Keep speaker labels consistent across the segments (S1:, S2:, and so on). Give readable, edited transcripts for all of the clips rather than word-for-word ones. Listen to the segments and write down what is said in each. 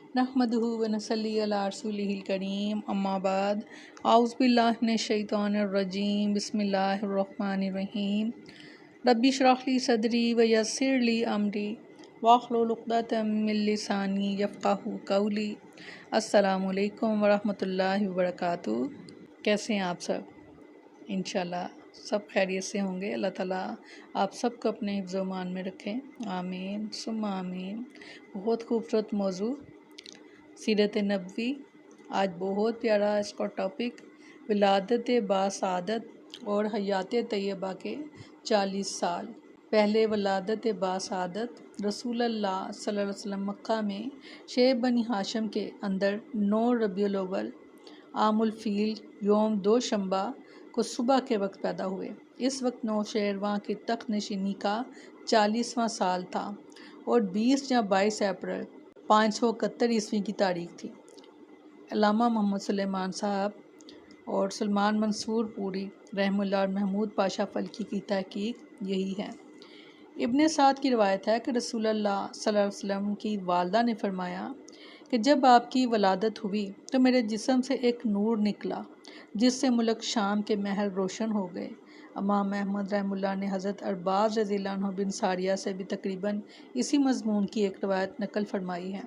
S1: नहमदुहु व नसल्ली अला रसूलिहिल करीम अम्मा बाद आउज़ु बिल्लाहि मिनश शैतानिर रजीम बिस्मिल्लाहिर रहमानिर रहीम रब्बि इश्रह ली सदरी व यस्सिर ली अमरी वाहलुल उक़दतम मिन लिसानी यफ़क़हू क़ौली। अस्सलामु अलैकुम व रहमतुल्लाहि व बरकातुहू। कैसे हैं आप सब? इंशाल्लाह सब खैरियत से होंगे। अल्लाह ताला आप सबको अपने हिफ्ज़ व मान में रखें, आमीन सुम्मा आमीन। बहुत खूबसूरत मौजू सीरत नबवी। आज बहुत प्यारा इसका टॉपिक विलादत बासआदत और हयात तैयबा के 40 साल। पहले वलादत बासआदत रसूलुल्लाह सल्लल्लाहु अलैहि वसल्लम मक्का में शेब बनी हाशम के अंदर 9 रबीउल अव्वल आमुल फील योम 2 शंबा को सुबह के वक्त पैदा हुए। इस वक्त नौशेरवां की तख्त नशीनी का 40वां साल था और 20 या 22 अप्रैल 571 ईस्वी की तारीख थी। अल्लामा मोहम्मद सुलेमान साहब और सलमान मंसूर पूरी रहमुल्लाह और महमूद पाशा फल्की की तहकीक यही है। इब्ने साद की रवायत है कि रसूलुल्लाह सल्लल्लाहु अलैहि वसल्लम की वालदा ने फरमाया कि जब आपकी वलादत हुई तो मेरे जिस्म से एक नूर निकला जिससे मुल्क शाम के महल रोशन हो गए। इमाम अहमद रहमुल्लाह ने हज़रत अरबाज़ रज़ियल्लाहु अन्हु बिन सारिया से भी तकरीबन इसी मज़मून की एक रवायत नकल फरमाई है।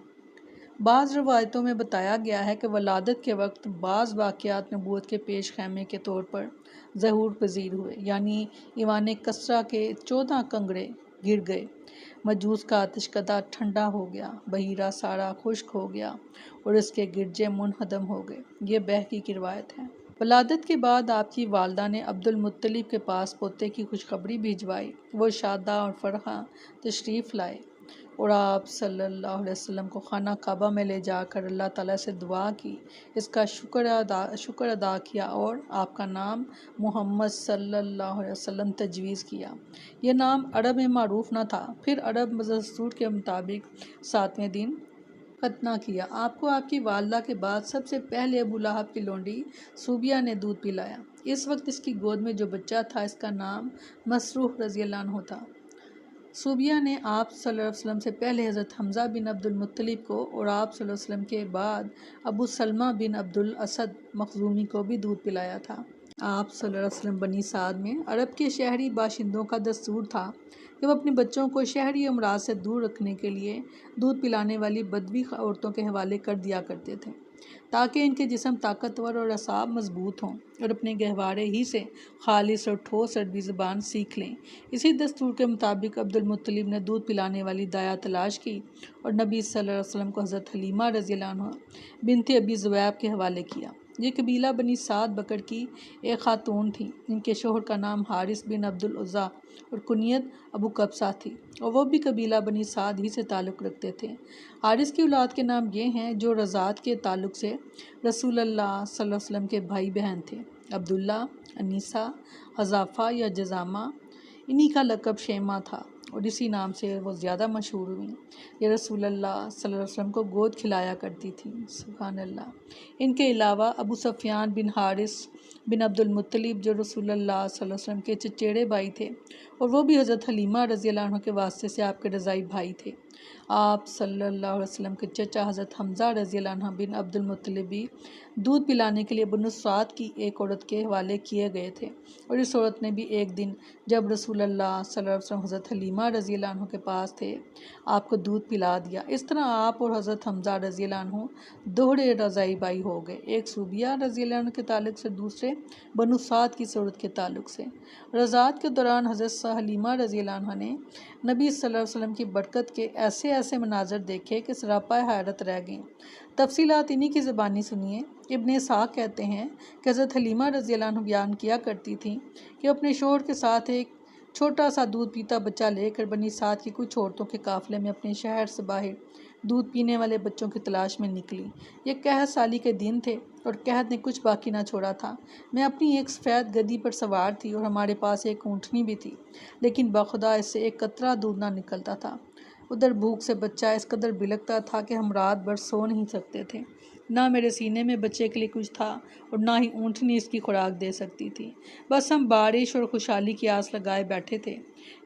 S1: बाज़ रवायतों में बताया गया है कि वलादत के वक्त बाज़ वाक़यात नबूवत के पेश खैमे के तौर पर ज़हूर पजीर हुए, यानी ईवान कसरा के 14 कंगड़े गिर गए, मजूस का आतिशकदा ठंडा हो गया, बहीरा सारा खुश्क हो गया और इसके गिरजे मुनहदम हो गए। ये बहकी की रवायत है। वलादत के बाद आपकी वालदा ने अब्दुल मुत्तलिब के पास पोते की खुशखबरी भिजवाई। वो शादा और फरहा तशरीफ़ लाए और आप सल्लल्लाहु अलैहि वसल्लम को खाना काबा में ले जाकर अल्लाह ताला से दुआ की, इसका शुक्र अदा किया और आपका नाम मोहम्मद सल्लल्लाहु अलैहि वसल्लम तजवीज़ किया। यह नाम अरब में मारूफ न था। फिर अरब दस्तूर के मुताबिक 7वें दिन खतना किया। आपको आपकी वालदा के बाद सबसे पहले अबू लहब की लोंडी सूबिया ने दूध पिलाया। इस वक्त इसकी गोद में जो बच्चा था इसका नाम मसरूह रज़ियल्लाहु अन्हु था। सूबिया ने आप सल्लल्लाहु अलैहि वसल्लम से पहले हज़रत हमज़ा बिन अब्दुल मुत्तलिब को और आप सल्लल्लाहु अलैहि वसल्लम के बाद अबू सलमा बिन अब्दुल असद मखज़ूमी को भी दूध पिलाया था। आप सल्लल्लाहु अलैहि वसल्लम बनी साद में अरब के शहरी बाशिंदों का दस्तूर था कि वो अपने बच्चों को शहरी अमराज से दूर रखने के लिए दूध पिलाने वाली बदवी औरतों के हवाले कर दिया करते थे ताकि इनके जिस्म ताकतवर और असाब मजबूत हों और अपने गहवारे ही से खालिस और ठोस अरबी ज़बान सीख लें। इसी दस्तूर के मुताबिक अब्दुल मुत्तलिब ने दूध पिलाने वाली दाया तलाश की और नबी सल्लल्लाहु अलैहि वसल्लम को हज़रत हलीमा रज़ियल्लाहु अन्हा बिनते अबी ज़ुवैब के हवाले किया। ये कबीला बनी साद बकर की एक खातून थी। इनके शोहर का नाम हारिस बिन अब्दुल उज़्ज़ा और कुनियत अबू कब्सा थी और वो भी कबीला बनी साद ही से ताल्लुक़ रखते थे। हारिस की औलाद के नाम ये हैं जो रज़ात के ताल्लुक़ से रसूलुल्लाह सल्लल्लाहु अलैहि वसल्लम के भाई बहन थे। अब्दुल्ला, अनीसा, हज़ाफ़ा या जज़ामा। इन्हीं का लक़ब शेमा था और इसी नाम से वो ज़्यादा मशहूर हुई। ये रसूलुल्लाह सल्लल्लाहु अलैहि वसल्लम को गोद खिलाया करती थी। सुभान अल्लाह। इनके अलावा अबू सफ़ियान बिन हारिस बिन अब्दुल मुत्तलिब जो रसूलुल्लाह सल्लल्लाहु अलैहि वसल्लम के चचेरे भाई थे और वो भी हज़रत हलीमा रज़ियल्लाहु अन्हा के वास्ते से आपके रज़ाई भाई थे। आप सल्लल्लाहु अलैहि वसल्लम के चचा हज़रत हमज़ा रज़ियल्लाहु अन्हु बिन अब्दुल मुत्तलिब भी दूध पिलाने के लिए बनु साद की एक औरत के हवाले किए गए थे और इस औरत ने भी एक दिन जब रसूलुल्लाह सल्लल्लाहु अलैहि वसल्लम हज़रत हलीमा रज़ियल्लाहु अन्हा के पास थे आपको दूध पिला दिया। इस तरह आप और हज़रत हमज़ा रज़ियल्लाहु अन्हु दोहरे रज़ाई भाई हो गए, एक सूबिया रज़ियल्लाहु अन्हु के ताल्लुक़ से, दूसरे बनु साद की औरत के ताल्लुक़ से। रज़ात के दौरान हज़रत हलीमा रज़ियल्लाहु अन्हा ने नबी सल्लल्लाहु अलैहि वसल्लम की बरकत के ऐसे ऐसे मनाज़र देखे कि सरापा हैरत रह गईं। तफसीलात इन्हीं की ज़बानी सुनिए। इब्ने इस्हाक़ कहते हैं कि हज़रत हलीमा रज़ियल्लाहु अन्हा बयान किया करती थीं कि अपने शौहर के साथ एक छोटा सा दूध पीता बच्चा लेकर बनी साद की कुछ औरतों के काफ़िले में अपने शहर से बाहर दूध पीने वाले बच्चों की तलाश में निकली। ये कहत साली के दिन थे और कहत ने कुछ बाकी ना छोड़ा था। मैं अपनी एक सफ़ेद गद्दी पर सवार थी और हमारे पास एक ऊँटनी भी थी, लेकिन बखुदा इससे एक कतरा दूध ना निकलता था। उधर भूख से बच्चा इस कदर बिलखता था कि हम रात भर सो नहीं सकते थे। نہ میرے سینے میں بچے کے لیے کچھ تھا اور نہ ہی اونٹنی اس کی خوراک دے سکتی تھی۔ بس ہم بارش اور خوشحالی کی آس لگائے بیٹھے تھے۔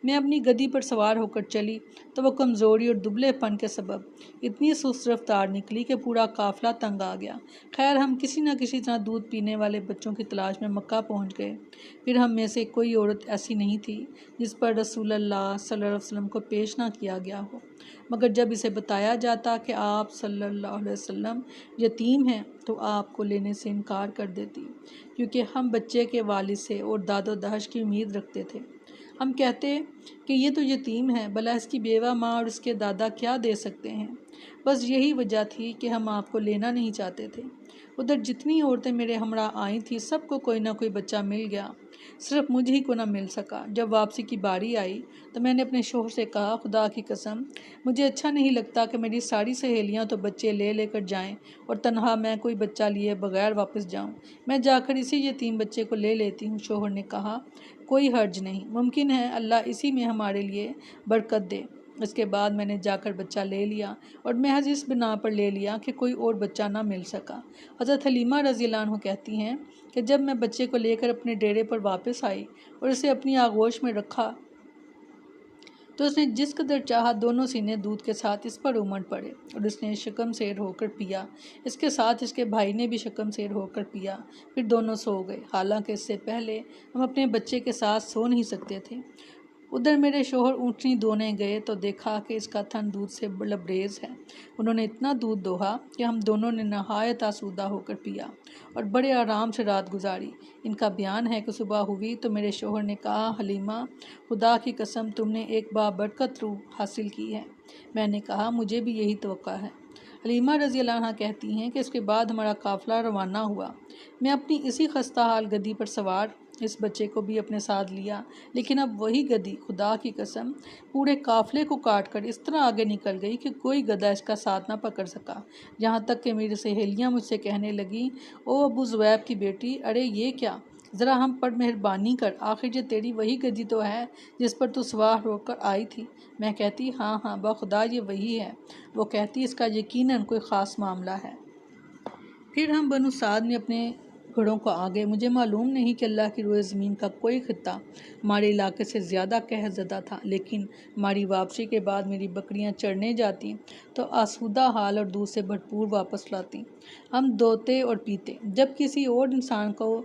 S1: میں اپنی گدی پر سوار ہو کر چلی تو وہ کمزوری اور دبلے پن کے سبب اتنی سست رفتار نکلی کہ پورا قافلہ تنگ آ گیا۔ خیر ہم کسی نہ کسی طرح دودھ پینے والے بچوں کی تلاش میں مکہ پہنچ گئے۔ پھر ہم میں سے کوئی عورت ایسی نہیں تھی جس پر رسول اللہ صلی اللہ علیہ وسلم کو پیش نہ کیا گیا ہو، مگر جب اسے بتایا جاتا کہ آپ صلی اللہ علیہ وسلم یتیم ہیں تو آپ کو لینے سے انکار کر دیتی، کیونکہ ہم بچے کے والد سے اور داد و دہش کی امید رکھتے تھے۔ ہم کہتے کہ یہ تو یتیم ہے، بھلا اس کی بیوہ ماں اور اس کے دادا کیا دے سکتے ہیں؟ بس یہی وجہ تھی کہ ہم آپ کو لینا نہیں چاہتے تھے۔ ادھر جتنی عورتیں میرے ہمراہ آئی تھیں سب کو کوئی نہ کوئی بچہ مل گیا، صرف مجھ ہی کو نہ مل سکا۔ جب واپسی کی باری آئی تو میں نے اپنے شوہر سے کہا، خدا کی قسم مجھے اچھا نہیں لگتا کہ میری ساری سہیلیاں تو بچے لے لے کر جائیں اور تنہا میں کوئی بچہ لیے بغیر واپس جاؤں۔ میں جا کر اسی یتیم بچے کو لے لیتی ہوں۔ شوہر نے کہا، کوئی حرج نہیں، ممکن ہے اللہ اسی میں ہمارے لیے برکت دے۔ اس کے بعد میں نے جا کر بچہ لے لیا اور محض اس بنا پر لے لیا کہ کوئی اور بچہ نہ مل سکا۔ حضرت حلیمہ رضی اللہ عنہ کہتی ہیں کہ جب میں بچے کو لے کر اپنے ڈیرے پر واپس آئی اور اسے اپنی آغوش میں رکھا تو اس نے جس قدر چاہا دونوں سینے دودھ کے ساتھ اس پر امٹ پڑے اور اس نے شکم سیر ہو کر پیا۔ اس کے ساتھ اس کے بھائی نے بھی شکم سیر ہو کر پیا، پھر دونوں سو گئے، حالانکہ اس سے پہلے ہم اپنے بچے کے ساتھ سو نہیں سکتے تھے۔ ادھر میرے شوہر اونٹنی دونے گئے تو دیکھا کہ اس کا تھن دودھ سے لبریز ہے۔ انہوں نے اتنا دودھ دوہا کہ ہم دونوں نے نہایت آسودہ ہو کر پیا اور بڑے آرام سے رات گزاری۔ ان کا بیان ہے کہ صبح ہوئی تو میرے شوہر نے کہا، حلیمہ خدا کی قسم تم نے ایک بابرکت روح حاصل کی ہے۔ میں نے کہا، مجھے بھی یہی توقع ہے۔ حلیمہ رضی اللہ عنہ کہتی ہیں کہ اس کے بعد ہمارا قافلہ روانہ ہوا۔ میں اپنی اسی خستہ حال گدی پر سوار اس بچے کو بھی اپنے ساتھ لیا، لیکن اب وہی گدی خدا کی قسم پورے قافلے کو کاٹ کر اس طرح آگے نکل گئی کہ کوئی گدھا اس کا ساتھ نہ پکڑ سکا، یہاں تک کہ میری سہیلیاں مجھ سے کہنے لگیں، او ابو ذؤیب کی بیٹی، ارے یہ کیا، ذرا ہم پر مہربانی کر، آخر یہ تیری وہی گدی تو ہے جس پر تو سوار ہو کر آئی تھی۔ میں کہتی، ہاں ہاں بخدا یہ وہی ہے۔ وہ کہتی، اس کا یقیناً کوئی خاص معاملہ ہے۔ پھر ہم بنو سعد میں اپنے گھروں کو آ گئے۔ مجھے معلوم نہیں کہ اللہ کی روئے زمین کا کوئی خطہ ہمارے علاقے سے زیادہ قحط زدہ تھا، لیکن ہماری واپسی کے بعد میری بکریاں چرنے جاتی تو آسودہ حال اور دودھ سے بھرپور واپس لاتی۔ ہم دوتے اور پیتے، جب کسی اور انسان کو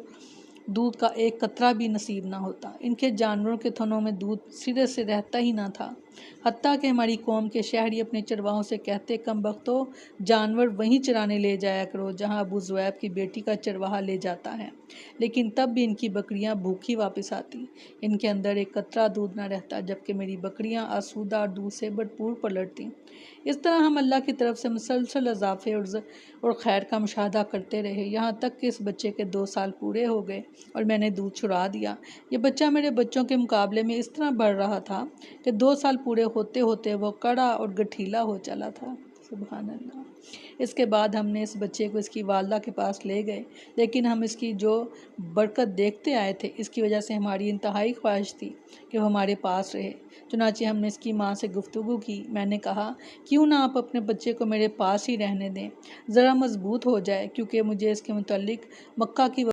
S1: دودھ کا ایک قطرہ بھی نصیب نہ ہوتا۔ ان کے جانوروں کے تھنوں میں دودھ سرے سے رہتا ہی نہ تھا، حتیٰ کہ ہماری قوم کے شہری اپنے چرواہوں سے کہتے، کم بختو جانور وہیں چرانے لے جایا کرو جہاں ابو ذؤیب کی بیٹی کا چرواہا لے جاتا ہے، لیکن تب بھی ان کی بکریاں بھوکی واپس آتی، ان کے اندر ایک قطرہ دودھ نہ رہتا، جبکہ میری بکریاں آسودہ اور دودھ سے بھرپور پلٹتیں۔ اس طرح ہم اللہ کی طرف سے مسلسل اضافے اور خیر کا مشاہدہ کرتے رہے، یہاں تک کہ اس بچے کے 2 سال پورے ہو گئے اور میں نے دودھ چھڑا دیا۔ یہ بچہ میرے بچوں کے مقابلے میں اس طرح بڑھ رہا تھا کہ 2 سال پورے ہوتے ہوتے وہ کڑا اور گٹھیلا ہو چلا تھا۔ سبحان اللہ۔ اس کے بعد ہم نے اس بچے کو اس کی والدہ کے پاس لے گئے، لیکن ہم اس کی جو برکت دیکھتے آئے تھے اس کی وجہ سے ہماری انتہائی خواہش تھی کہ وہ ہمارے پاس رہے، چنانچہ ہم نے اس کی ماں سے گفتگو کی۔ میں نے کہا، کیوں نہ آپ اپنے بچے کو میرے پاس ہی رہنے دیں، ذرا مضبوط ہو جائے، کیونکہ مجھے اس کے متعلق مکہ کی